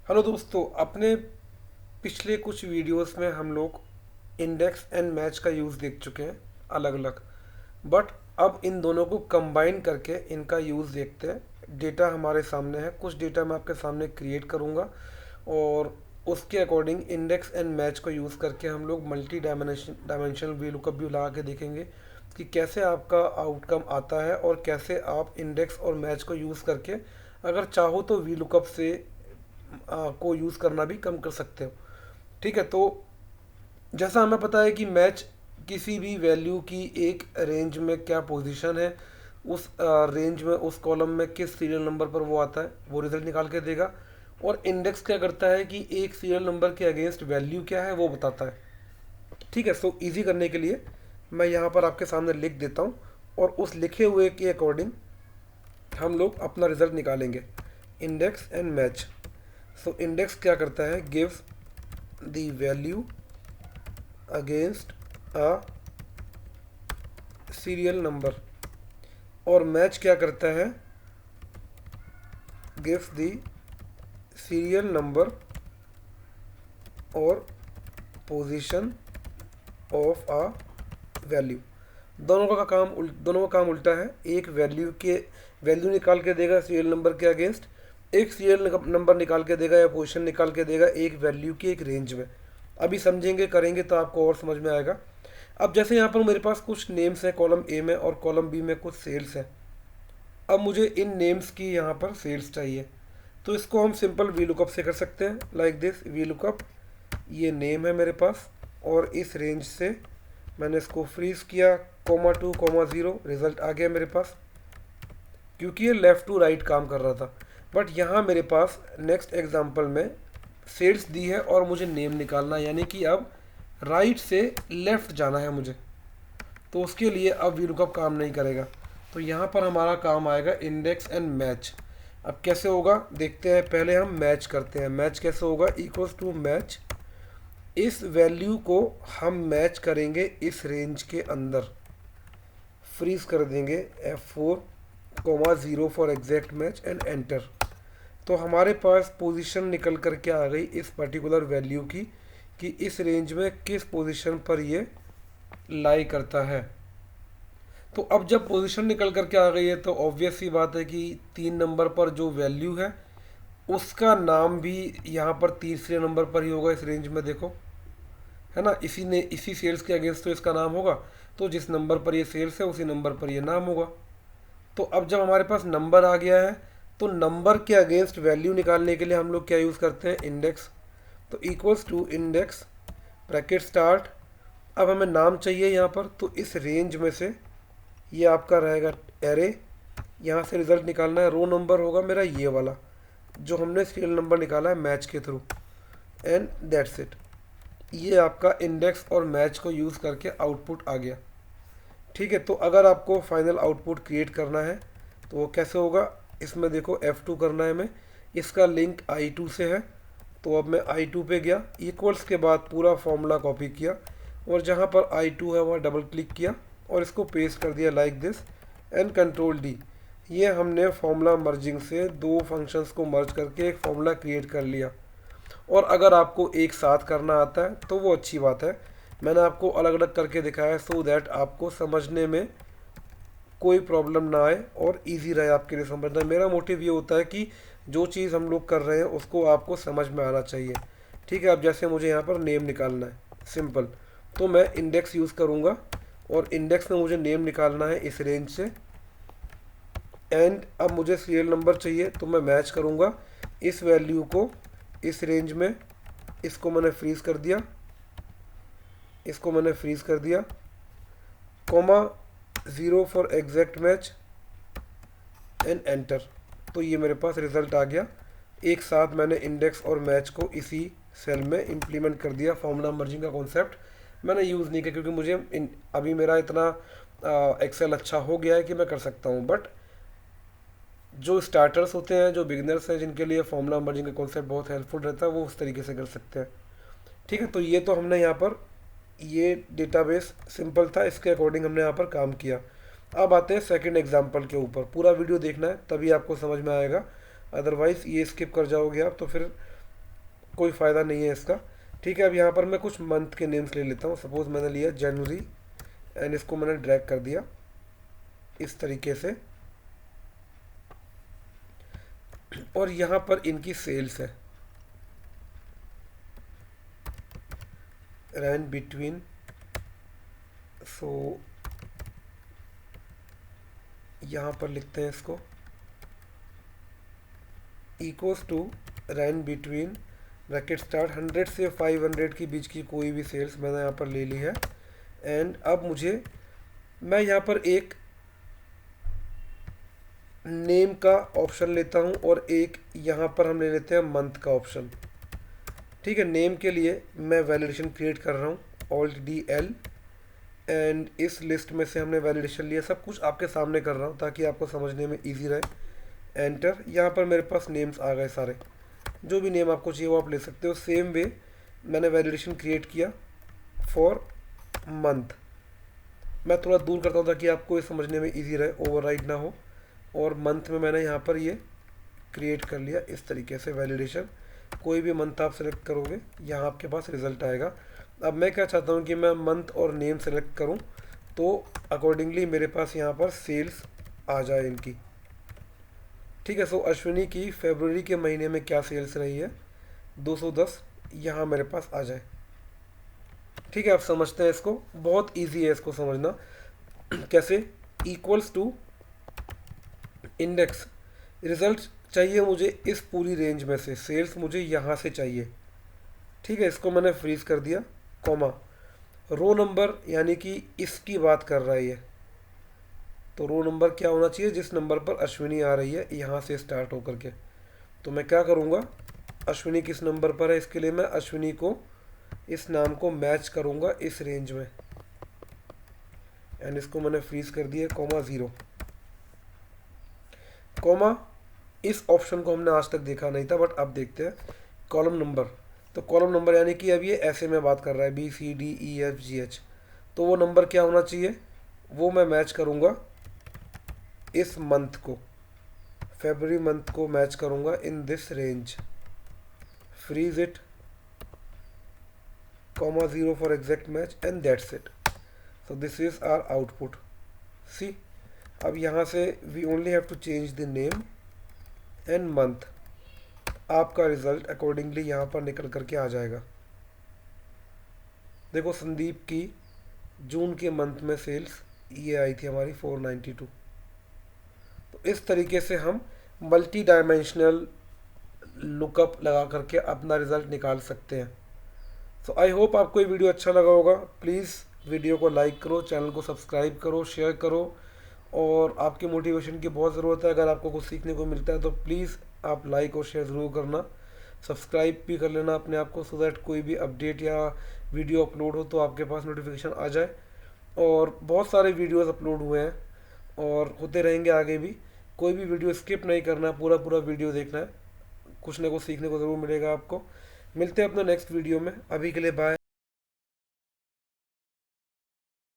Hello दोस्तों, अपने पिछले कुछ वीडियोस में हम लोग इंडेक्स एंड मैच का यूज़ देख चुके हैं अलग अलग। बट अब इन दोनों को कंबाइन करके इनका यूज़ देखते हैं। डेटा हमारे सामने है, कुछ डेटा मैं आपके सामने क्रिएट करूँगा और उसके अकॉर्डिंग इंडेक्स एंड मैच को यूज़ करके हम लोग मल्टी डायमेंशनल वी लुकअप भी लगा के देखेंगे कि कैसे आपका आउटकम आता है और कैसे आप इंडेक्स और मैच को यूज़ करके अगर चाहो तो वी लुकअप से को यूज़ करना भी कम कर सकते हो। ठीक है, तो जैसा हमें पता है कि मैच किसी भी वैल्यू की एक रेंज में क्या पोजीशन है, उस रेंज में उस कॉलम में किस सीरियल नंबर पर वो आता है वो रिजल्ट निकाल के देगा। और इंडेक्स क्या करता है कि एक सीरियल नंबर के अगेंस्ट वैल्यू क्या है वो बताता है। ठीक है, सो इजी करने के लिए मैं यहाँ पर आपके सामने लिख देता हूँ और उस लिखे हुए के अकॉर्डिंग हम लोग अपना रिजल्ट निकालेंगे। Index and match. So index क्या करता है, gives the value against a serial number. और मैच क्या करता है, गिव्स द सीरियल नंबर और पोजीशन ऑफ अ वैल्यू। दोनों का काम उल्टा है। एक वैल्यू निकाल के देगा सीरियल नंबर के अगेंस्ट, एक सीरियल नंबर निकाल के देगा या पोजीशन निकाल के देगा एक वैल्यू की एक रेंज में। अभी समझेंगे करेंगे तो आपको और समझ में आएगा। अब जैसे यहाँ पर मेरे पास कुछ नेम्स हैं कॉलम ए में और कॉलम बी में कुछ सेल्स हैं। अब मुझे इन नेम्स की यहाँ पर सेल्स चाहिए, तो इसको हम सिंपल वी लुकअप से कर सकते हैं। लाइक दिस वी लुकअप, ये नेम है मेरे पास और इस रेंज से मैंने इसको फ्रीज किया, कोमा 2 कोमा 0, रिजल्ट आ गया मेरे पास क्योंकि ये लेफ़्ट टू राइट काम कर रहा था। बट यहाँ मेरे पास नेक्स्ट एग्जांपल में सेल्स दी है और मुझे नेम निकालना है, यानी कि अब राइट से लेफ़्ट जाना है मुझे। तो उसके लिए अब वी लुकअप काम नहीं करेगा, तो यहाँ पर हमारा काम आएगा इंडेक्स एंड मैच। अब कैसे होगा देखते हैं, पहले हम मैच करते हैं। मैच कैसे होगा, इक्वल्स टू मैच, इस वैल्यू को हम मैच करेंगे इस रेंज के अंदर, फ्रीज कर देंगे F4 comma 0 for exact match and enter. तो हमारे पास पोजीशन निकल कर के आ गई इस पर्टिकुलर वैल्यू की कि इस रेंज में किस पोजीशन पर ये लाई करता है। तो अब जब पोजीशन निकल कर के आ गई है तो ऑब्वियस सी बात है कि 3 नंबर पर जो वैल्यू है उसका नाम भी यहाँ पर तीसरे नंबर पर ही होगा इस रेंज में, देखो है ना। इसी सेल्स के अगेंस्ट तो इसका नाम होगा, तो जिस नंबर पर ये सेल्स है उसी नंबर पर ये नाम होगा। तो अब जब हमारे पास नंबर आ गया है तो नंबर के अगेंस्ट वैल्यू निकालने के लिए हम लोग क्या यूज़ करते हैं, इंडेक्स। तो equals to index bracket start. अब हमें नाम चाहिए यहाँ पर, तो इस रेंज में से ये आपका रहेगा एरे, यहाँ से रिज़ल्ट निकालना है। रो नंबर होगा मेरा ये वाला जो हमने सीरियल नंबर निकाला है मैच के थ्रू, एंड दैट्स इट। ये आपका इंडेक्स और मैच को यूज़ करके आउटपुट आ गया। ठीक है, तो अगर आपको फाइनल आउटपुट क्रिएट करना है तो वो कैसे होगा, इसमें देखो F2 करना है हमें, इसका लिंक I2 से है। तो अब मैं I2 पे गया, इक्वल्स के बाद पूरा फॉर्मूला कॉपी किया और जहाँ पर I2 है वहाँ डबल क्लिक किया और इसको पेस्ट कर दिया like this and control D। ये हमने फॉर्मूला मर्जिंग से दो फंक्शंस को मर्ज करके एक फॉर्मूला क्रिएट कर लिया। और अगर आपको एक साथ करना आता है तो वो अच्छी बात है, मैंने आपको अलग अलग करके दिखाया सो दैट आपको समझने में कोई प्रॉब्लम ना आए और इजी रहे आपके लिए समझना। मेरा मोटिव ये होता है कि जो चीज़ हम लोग कर रहे हैं उसको आपको समझ में आना चाहिए। ठीक है, अब जैसे मुझे यहाँ पर नेम निकालना है सिंपल, तो मैं इंडेक्स यूज़ करूँगा और इंडेक्स में मुझे नेम निकालना है इस रेंज से। एंड अब मुझे सीरियल नंबर चाहिए तो मैं मैच करूँगा इस वैल्यू को इस रेंज में। इसको मैंने फ्रीज़ कर दिया, इसको मैंने फ्रीज़ कर दिया, comma 0 for exact match and enter. तो ये मेरे पास रिज़ल्ट आ गया। एक साथ मैंने इंडेक्स और मैच को इसी सेल में इम्प्लीमेंट कर दिया। फॉर्मूला मर्जिंग का कॉन्सेप्ट मैंने यूज़ नहीं किया क्योंकि अभी मेरा इतना एक्सेल अच्छा हो गया है कि मैं कर सकता हूँ। बट जो स्टार्टर्स होते हैं, जो बिगिनर्स हैं, जिनके लिए फॉर्मूला मर्जिंग का कॉन्सेप्ट बहुत हेल्पफुल रहता है, वो उस तरीके से कर सकते हैं। ठीक है, तो ये तो हमने यहाँ पर ये डेटाबेस सिंपल था, इसके अकॉर्डिंग हमने यहाँ पर काम किया। अब आते हैं सेकंड एग्जांपल के ऊपर। पूरा वीडियो देखना है तभी आपको समझ में आएगा, अदरवाइज़ ये स्किप कर जाओगे आप तो फिर कोई फ़ायदा नहीं है इसका। ठीक है, अब यहाँ पर मैं कुछ मंथ के नेम्स ले लेता हूँ। सपोज़ मैंने लिया जनवरी एंड इसको मैंने ड्रैग कर दिया इस तरीके से, और यहाँ पर इनकी सेल्स है रैन बिटवीन, सो यहाँ पर लिखते हैं इसको equals to rand between bracket start 100 से 500 के बीच की कोई भी सेल्स मैंने यहाँ पर ले ली है। एंड अब मैं यहाँ पर एक नेम का ऑप्शन लेता हूँ और एक यहाँ पर हम ले लेते हैं मंथ का ऑप्शन। ठीक है, नेम के लिए मैं वैलिडेशन क्रिएट कर रहा हूँ Alt+D+L, एंड इस लिस्ट में से हमने वैलिडेशन लिया। सब कुछ आपके सामने कर रहा हूँ ताकि आपको समझने में इजी रहे। एंटर, यहाँ पर मेरे पास नेम्स आ गए सारे, जो भी नेम आपको चाहिए वो आप ले सकते हो। सेम वे मैंने वैलिडेशन क्रिएट किया फॉर मंथ। मैं थोड़ा दूर करता हूँ ताकि आपको ये समझने में इजी रहे, ओवरराइड ना हो। और मंथ में मैंने यहाँ पर ये क्रिएट कर लिया इस तरीके से वैलिडेशन। कोई भी मंथ आप सेलेक्ट करोगे यहाँ आपके पास रिज़ल्ट आएगा। अब मैं क्या चाहता हूँ कि मैं मंथ और नेम सेलेक्ट करूँ, तो अकॉर्डिंगली मेरे पास यहाँ पर सेल्स आ जाए इनकी। ठीक है, सो अश्विनी की फरवरी के महीने में क्या सेल्स रही है 210, यहाँ मेरे पास आ जाए। ठीक है, आप समझते हैं इसको, बहुत इजी है इसको समझना। कैसे? इक्वल्स टू इंडेक्स, रिजल्ट चाहिए मुझे इस पूरी रेंज में से, सेल्स मुझे यहाँ से चाहिए। ठीक है, इसको मैंने फ्रीज कर दिया, कॉमा रो नंबर, यानी कि इसकी बात कर रहा है ये, तो रो नंबर क्या होना चाहिए, जिस नंबर पर अश्विनी आ रही है यहाँ से स्टार्ट होकर के। तो मैं क्या करूँगा, अश्विनी किस नंबर पर है, इसके लिए मैं अश्विनी को, इस नाम को मैच करूँगा इस रेंज में, एंड इसको मैंने फ्रीज कर दिया, कॉमा 0, कॉमा इस ऑप्शन को हमने आज तक देखा नहीं था, बट अब देखते हैं। कॉलम नंबर, तो कॉलम नंबर यानी कि अब ये ऐसे में बात कर रहा है BCDEFGH, तो वो नंबर क्या होना चाहिए, वो मैं मैच करूँगा इस मंथ को, फरवरी मंथ को मैच करूँगा in this range, freeze it, comma 0 for exact match, and that's it. So this is our output. See, अब यहाँ से we only have to change the name and month, आपका result accordingly यहाँ पर निकल करके आ जाएगा। देखो, संदीप की जून के मंथ में सेल्स ये आई थी हमारी 492। तो इस तरीके से हम मल्टी डायमेंशनल लुकअप लगा करके अपना रिजल्ट निकाल सकते हैं। सो आई होप आपको ये वीडियो अच्छा लगा होगा। प्लीज़ वीडियो को लाइक करो, चैनल को सब्सक्राइब करो, शेयर करो, और आपके मोटिवेशन की बहुत ज़रूरत है। अगर आपको कुछ सीखने को मिलता है तो प्लीज़ आप लाइक और शेयर ज़रूर करना, सब्सक्राइब भी कर लेना अपने आप को, सो दैट कोई भी अपडेट या वीडियो अपलोड हो तो आपके पास नोटिफिकेशन आ जाए। और बहुत सारे वीडियोस अपलोड हुए हैं और होते रहेंगे आगे भी। कोई भी वीडियो स्किप नहीं करना है, पूरा पूरा वीडियो देखना है, कुछ ना कुछ सीखने को ज़रूर मिलेगा आपको। मिलते हैं अपने नेक्स्ट वीडियो में, अभी के लिए बाय।